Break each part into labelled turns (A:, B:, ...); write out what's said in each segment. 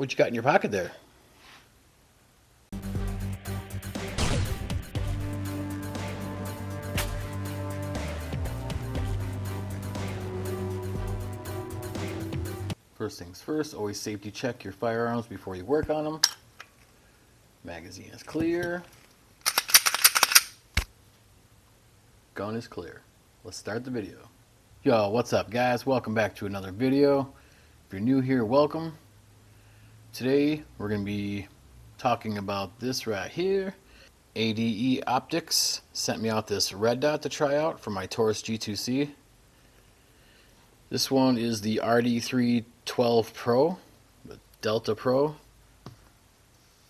A: What you got in your pocket there? First things first, always safety check your firearms before you work on them. Magazine is clear. Gun is clear. Let's start the video. Yo, what's up guys? Welcome back to another video. If you're new here, welcome. Today we're going to be talking about this right here. ADE Optics sent me out this red dot to try out for my Taurus G2C. This one is the RD3-012-Pro, the Delta Pro.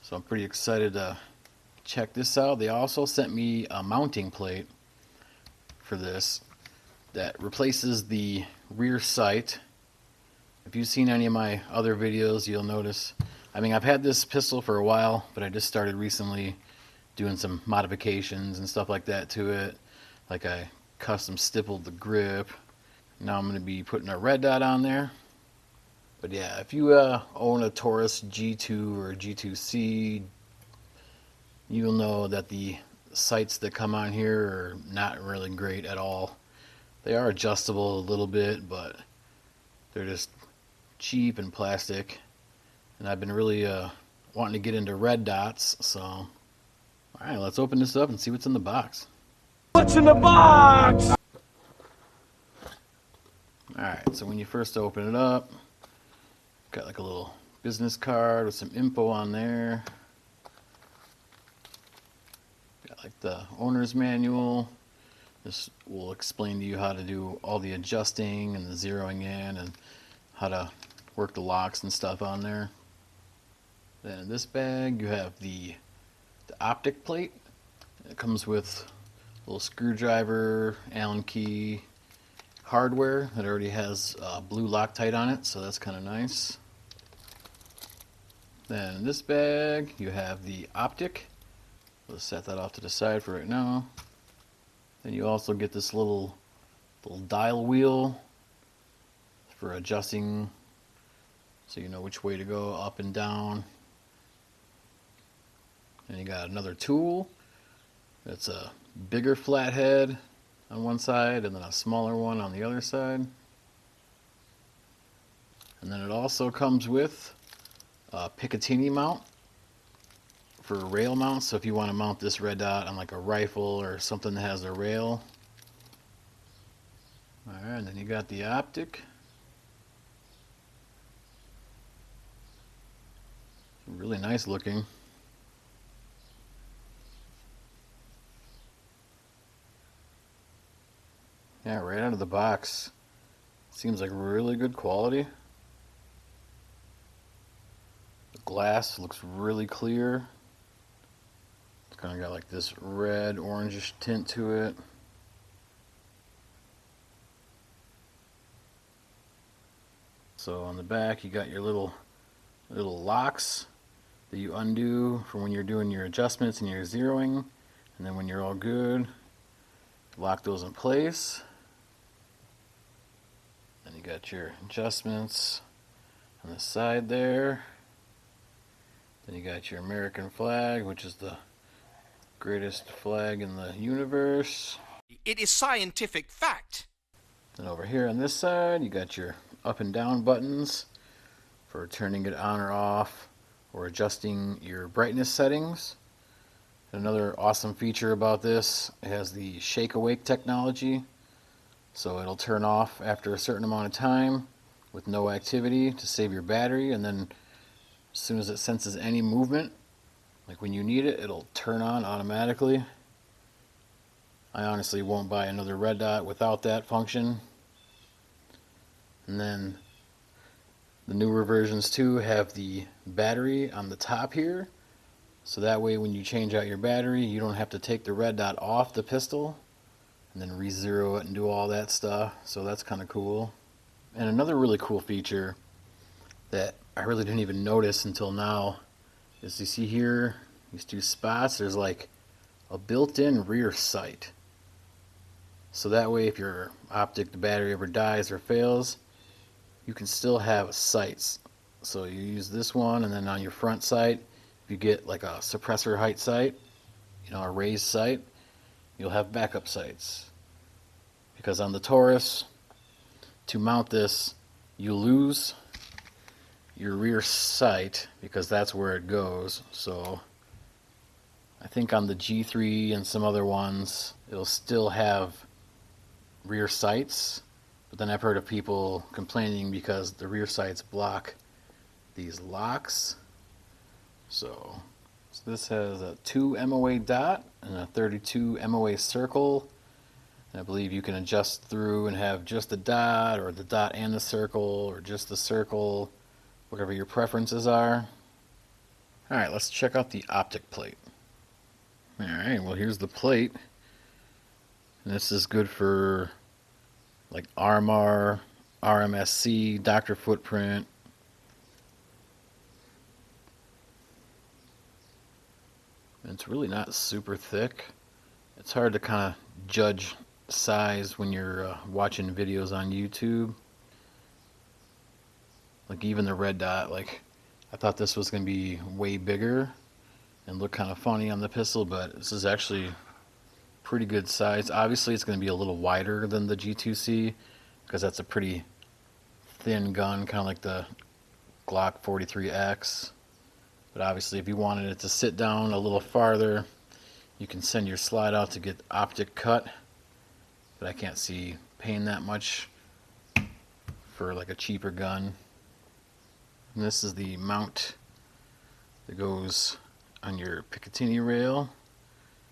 A: So I'm pretty excited to check this out. They also sent me a mounting plate for this that replaces the rear sight. If you've seen any of my other videos, you'll notice, I mean, I've had this pistol for a while, but I just started recently doing some modifications and stuff like that to it. Like I custom stippled the grip. Now I'm going to be putting a red dot on there. But yeah, if you own a Taurus G2 or G2C, you'll know that the sights that come on here are not really great at all. They are adjustable a little bit, but they're just cheap and plastic. And I've been really wanting to get into red dots, so alright, let's open this up and see what's in the box.
B: What's in the box?
A: Alright, so when you first open it up, got like a little business card with some info on there. Got like the owner's manual. This will explain to you how to do all the adjusting and the zeroing in and how to work the locks and stuff on there. Then in this bag you have the optic plate. It comes with a little screwdriver, Allen key, hardware that already has blue Loctite on it, so that's kind of nice. Then in this bag you have the optic. We'll set that off to the side for right now. Then you also get this little dial wheel for adjusting, so you know which way to go, up and down. And you got another tool that's a bigger flathead on one side and then a smaller one on the other side. And then it also comes with a Picatinny mount for a rail mount, so if you want to mount this red dot on like a rifle or something that has a rail. Alright, and then you got the optic. Really nice looking. Yeah, right out of the box. Seems like really good quality. The glass looks really clear. It's kind of got like this red orangish tint to it. So on the back you got your little locks that you undo for when you're doing your adjustments and your zeroing, and then when you're all good, lock those in place. And you got your adjustments on the side there. Then you got your American flag, which is the greatest flag in the universe.
B: It is scientific fact.
A: Then over here on this side, you got your up and down buttons for turning it on or off or adjusting your brightness settings. Another awesome feature about this, it has the shake awake technology, so it'll turn off after a certain amount of time with no activity to save your battery, and then as soon as it senses any movement, like when you need it, it'll turn on automatically. I honestly won't buy another red dot without that function. And then the newer versions too have the battery on the top here, so that way when you change out your battery you don't have to take the red dot off the pistol and then re-zero it and do all that stuff, so that's kind of cool. And another really cool feature that I really didn't even notice until now is, you see here, these two spots, there's like a built-in rear sight. So that way if your optic, the battery ever dies or fails, you can still have sights So you use this one, and then on your front sight, if you get like a suppressor height sight, you know, a raised sight, you'll have backup sights. Because on the Taurus, to mount this, you lose your rear sight because that's where it goes. So I think on the G3 and some other ones, it'll still have rear sights, but then I've heard of people complaining because the rear sights block these locks. So this has a 2 MOA dot and a 32 MOA circle. And I believe you can adjust through and have just the dot, or the dot and the circle, or just the circle, whatever your preferences are. Alright, let's check out the optic plate. Alright, well here's the plate. And this is good for like RMR, RMSC, Doctor Footprint. And it's really not super thick. It's hard to kind of judge size when you're watching videos on YouTube. Like even the red dot, like I thought this was going to be way bigger and look kind of funny on the pistol, but this is actually pretty good size. Obviously it's going to be a little wider than the G2C because that's a pretty thin gun, kind of like the Glock 43X. But obviously if you wanted it to sit down a little farther, you can send your slide out to get optic cut. But I can't see paying that much for like a cheaper gun. And this is the mount that goes on your Picatinny rail.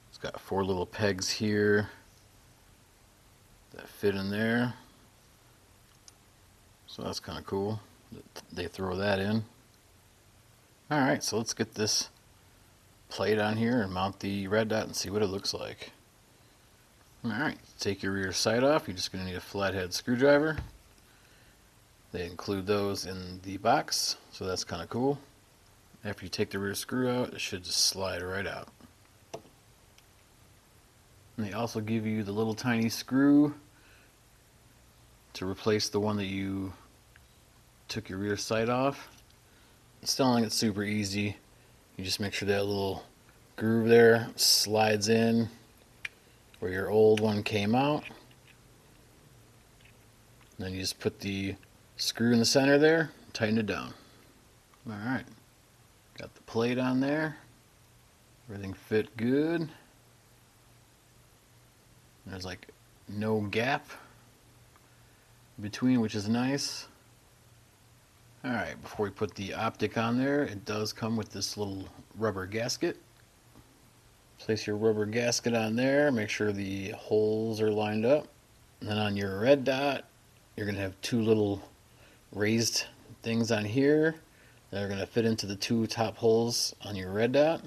A: It's got 4 little pegs here that fit in there. So that's kind of cool. They throw that in. Alright, so let's get this plate on here and mount the red dot and see what it looks like. Alright, take your rear sight off. You're just going to need a flathead screwdriver. They include those in the box, so that's kind of cool. After you take the rear screw out, it should just slide right out. And they also give you the little tiny screw to replace the one that you took your rear sight off. Installing it's super easy. You just make sure that little groove there slides in where your old one came out. And then you just put the screw in the center there, tighten it down. Alright, got the plate on there. Everything fit good. There's like no gap between, which is nice. Alright, before we put the optic on there, it does come with this little rubber gasket. Place your rubber gasket on there, make sure the holes are lined up. And then on your red dot, you're going to have 2 little raised things on here that are going to fit into the 2 top holes on your red dot.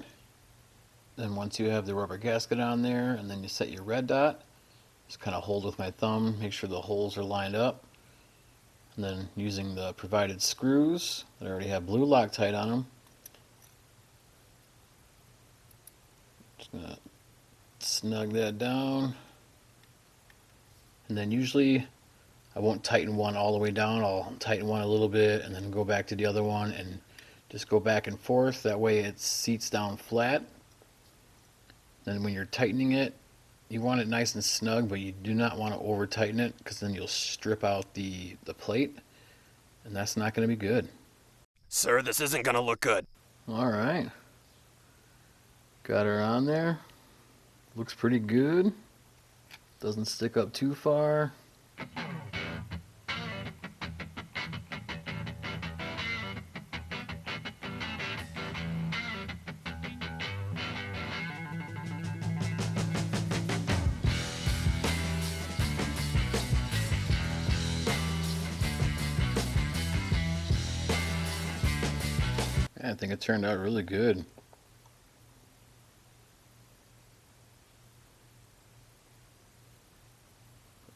A: Then once you have the rubber gasket on there, and then you set your red dot, just kind of hold with my thumb, make sure the holes are lined up. And then using the provided screws that already have blue Loctite on them, just going to snug that down. And then usually I won't tighten one all the way down. I'll tighten one a little bit and then go back to the other one and just go back and forth. That way it seats down flat. Then when you're tightening it, you want it nice and snug, but you do not want to over tighten it because then you'll strip out the plate, and that's not going to be good.
B: Sir, this isn't gonna look good.
A: Alright, got her on there. Looks pretty good. Doesn't stick up too far. I think it turned out really good.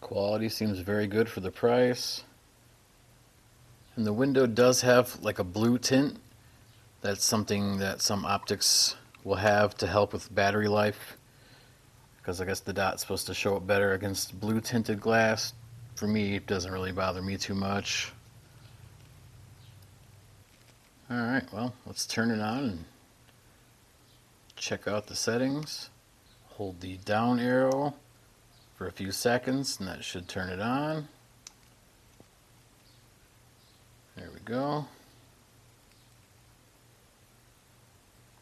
A: Quality seems very good for the price. And the window does have like a blue tint. That's something that some optics will have to help with battery life, because I guess the dot's supposed to show up better against blue tinted glass. For me, it doesn't really bother me too much. Alright, well, let's turn it on and check out the settings. Hold the down arrow for a few seconds and that should turn it on. There we go.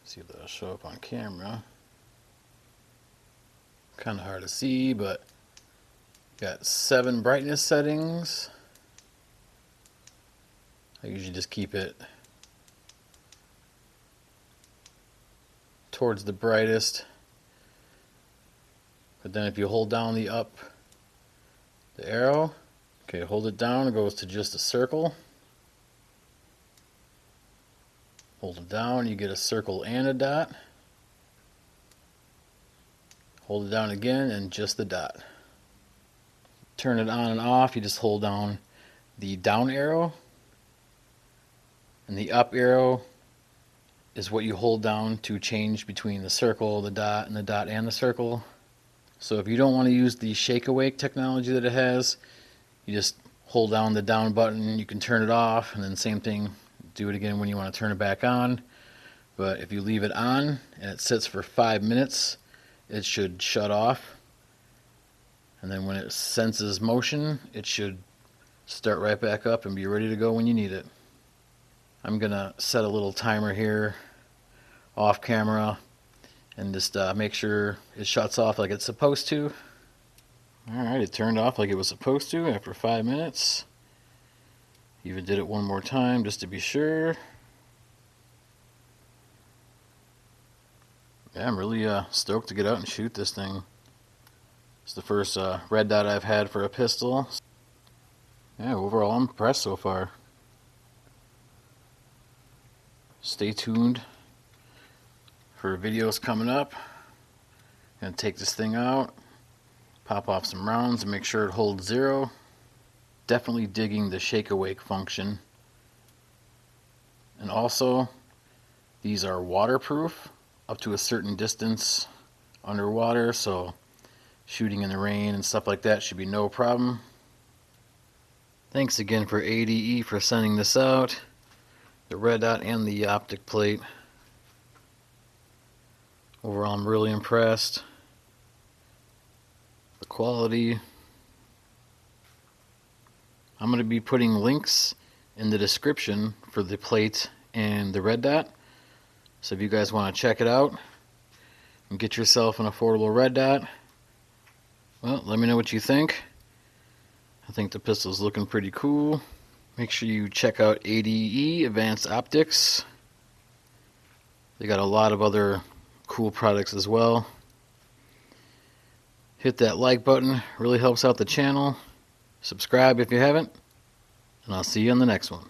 A: See if that'll show up on camera. Kind of hard to see, but got 7 brightness settings. I usually just keep it towards the brightest, but then if you hold down the arrow, okay, hold it down, it goes to just a circle. Hold it down, you get a circle and a dot. Hold it down again and just the dot. Turn it on and off, you just hold down the down arrow, and the up arrow is what you hold down to change between the circle, the dot, and the dot and the circle. So if you don't want to use the shake awake technology that it has, you just hold down the down button, you can turn it off, and then same thing, do it again when you want to turn it back on. But if you leave it on and it sits for 5 minutes, it should shut off, and then when it senses motion, it should start right back up and be ready to go when you need it. I'm gonna set a little timer here off camera and just make sure it shuts off like it's supposed to. Alright, it turned off like it was supposed to after 5 minutes. Even did it one more time just to be sure. Yeah, I'm really stoked to get out and shoot this thing. It's the first red dot I've had for a pistol. Yeah, overall I'm impressed so far. Stay tuned for videos coming up. Gonna take this thing out, pop off some rounds and make sure it holds 0. Definitely digging the shake awake function. And also, these are waterproof up to a certain distance underwater, so shooting in the rain and stuff like that should be no problem. Thanks again for ADE for sending this out. The red dot and the optic plate. Overall, I'm really impressed. The quality. I'm going to be putting links in the description for the plate and the red dot. So if you guys want to check it out and get yourself an affordable red dot, well, let me know what you think. I think the pistol's looking pretty cool. Make sure you check out ADE, Advanced Optics. They got a lot of other cool products as well. Hit that like button, really helps out the channel. Subscribe if you haven't, and I'll see you on the next one.